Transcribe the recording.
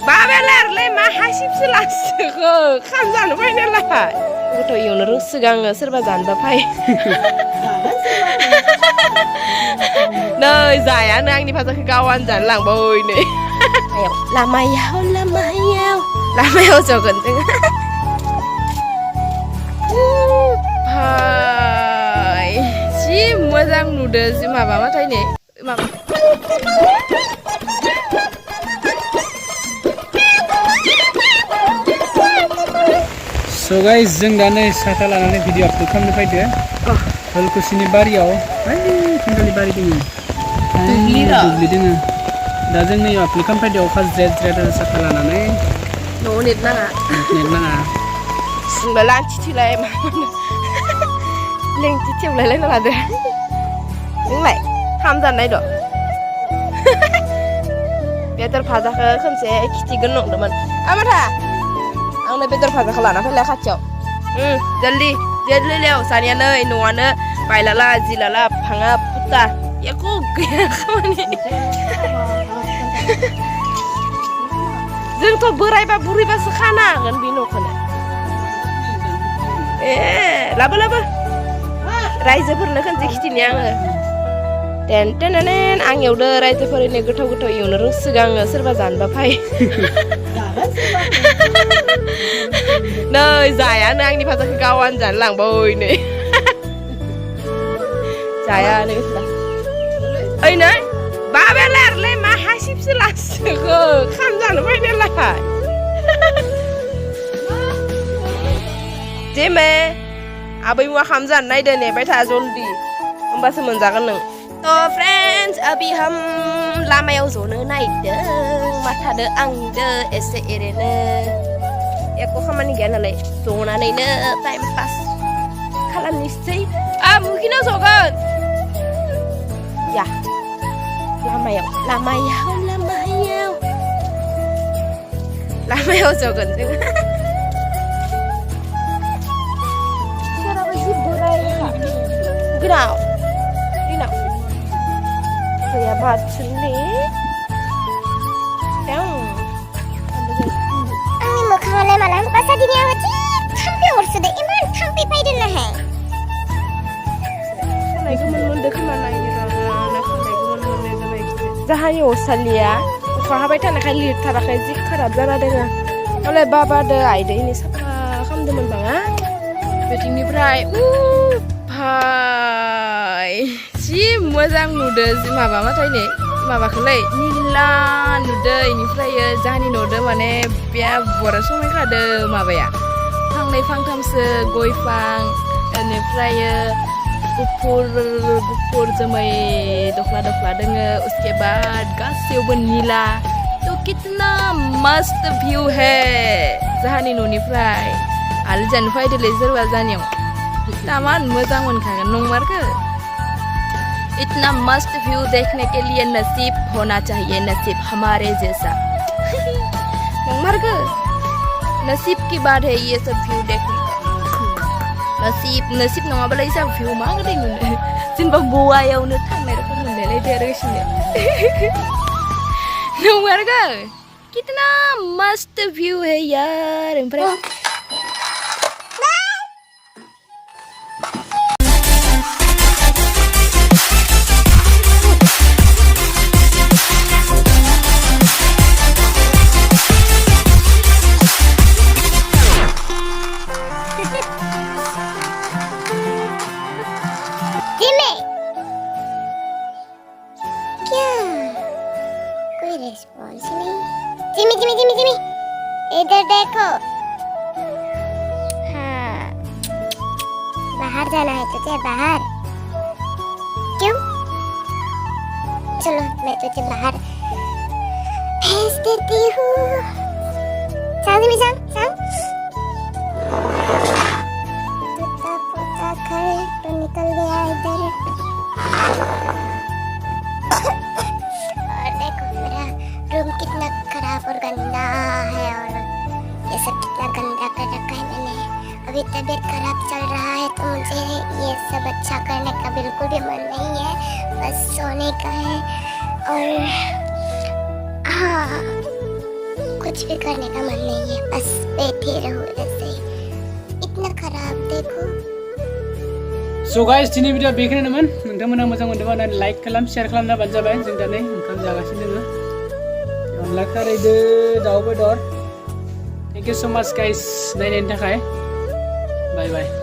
बाबायालाय मा हासिबसो लासोखो खाम जानो फाय नालाय गथ' इयावनो रोंसोगाङो सोरबा जानोबा फाय नै जायानो आंनि भाजाखौ गावानो जानो लांबाय नै लामायाव जगोन जोङो भाय जि मोजां नुदो जि माबाबाथाय नै माबा So guys, जों दा नै साथा लानानै भिडिअ आपलोड खालामनो फैदो हलकुसिनि बारियाव खान्थालनि बारि दङ दुब्लि दङ दा जों नै आपलोड खालामनो फैदो अखा ज्रेद ज्रेद साथा लानानै न'आव नेट नाङा सिंबा लांथिथिलाय लेंथि थेवलायलायना लादो नोंलाय खाम जानाय दं बेदर भाजाखौ खनसे खिथिगोन नंदोंमोन आमाथा आंनो बेदर भाजाखौ लाना फैलाय खाथियाव जल्दी लेव सानिया नै न'आनो बायलाला जिलाला भाङा पुता एख' गैया खामानि जोंथ' बोरायबा बुरैबासो खाना हागोन बे न'खौनो लाबो रायजोफोरनो खनसे खिथिनि आङो टेन आं एवदो रायजोफोरनो गोथाव एवनो रोंसोगाङो सोरबा जानोबा फाय नै जायानो आंनि भाजाखौ गावानो जानो लांबाय नै जायानो ओइ नै बाबायालाय मा हासिबसो लासोखो खाम जानो फाय नालाय जेमे आबै मुवा खाम जानो नायदो नेबाय था जल्दी होमबासो मोनजागोन नों तो फ्रेंड्स अभी हम लामायाव जनो नायदों माथादो आंदो एसे एरैनो एको खामानि गैया नालाय जनानैनो टाइम पास खालामनोसै मुखिना जगोन या लामायाव जगोन जोङो Genau. Saya baca ni. Ani mukhaale malam pasal dunia hati thampi ursude iman thampi paidin na hai. Kanai ko mun dekh mana ini na kanai ko mun ne jahan yo salia. Fahabai ta na kali thara khai zik kharab jana denga. Oleh baba de aide ini safa kham demen banget. Betingniफ्राय भाय जि मोजां नुदो जि माबाबाथाय नै माबाखौलाय निला नुदो इनिफ्राय जाहानि नुदो माने बे बरा समायखादो माबाया फांनै फांथामसो गय फां इनिफ्राय गुफुर जोमै दख्ला दोङो उसके बाद गासैयावबो निला तो कितना मस्त भिउ है जाहानि न'निफ्राय आलु जानो फैदोलै सोरबा जानियाव तामान मजा मोनखागोन नंमारगो इतना मस्त व्यू देखने के लिए नसीब होना चाहिए नसीब हमारे जैसा नंगमारगो नसीब की बात है ये सब व्यू देखने का नसीब नङाबालाय जा व्यू मा गदै मोनो जेनेबा गवायावनो थांनाय रखम मोनलाय देरगासिनो नंगमारगो कितना मस्त व्यू है यार ओमफ्राय रिस्पॉन्स नहीं जिमी इधर देखो हाँ बाहर जाना है तुझे बाहर क्यों चलो मैं तुझे बाहर भेज देती हूँ जिमी सांग टूटा फूटा घर तो निकल गया इधर रूम कितना खराब और गंदा है और ये सब कितना गंदा कर रखा है मैंने अभी तबीयत खराब चल रहा है तो मुझे ये सब अच्छा करने का बिल्कुल भी मन नहीं है बस सोने का है और हाँ कुछ भी करने का मन नहीं है, बस बैठे रहो ऐसे ही। इतना खराब देखो। So guys, दिनै भिडिअ बेखिनियानोमोन। नोंथांमोना मोजां मोनदोंबा लाइक खालाम, शेयार खालामना होबानो जाबाय। जों दा नै ओंखाम जागासिनो दङ। अनला खारैदो दाउ बेदर। Thank you so much guys नायनायनि थाखाय। Bye bye.